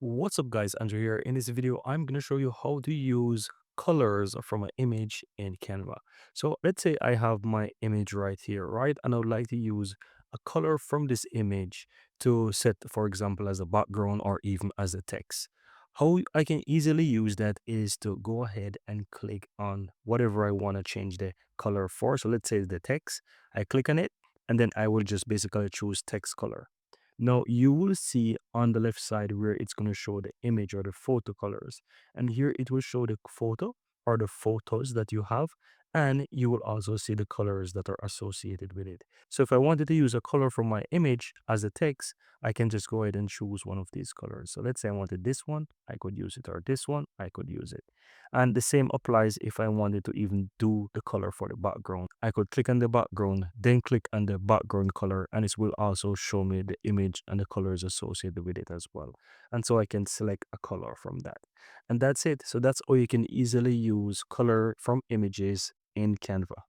What's up guys, Andrew here. In this video, I'm going to show you how to use colors from an image in Canva. So let's say I have my image right here, right? And I would like to use a color from this image to set, for example, as a background or even as a text. How I can easily use that is to go ahead and click on whatever I want to change the color for. So let's say the text, I click on it and then I will just basically choose text color. Now you will see on the left side where it's going to show the image or the photo colors. And here it will show the photo or the photos that you have. And you will also see the colors that are associated with it. So if I wanted to use a color from my image as a text, I can just go ahead and choose one of these colors. So let's say I wanted this one, I could use it, or this one, I could use it. And the same applies if I wanted to even do the color for the background. I could click on the background, then click on the background color, and it will also show me the image and the colors associated with it as well. And so I can select a color from that. And that's it. So that's how you can easily use color from images in Canva.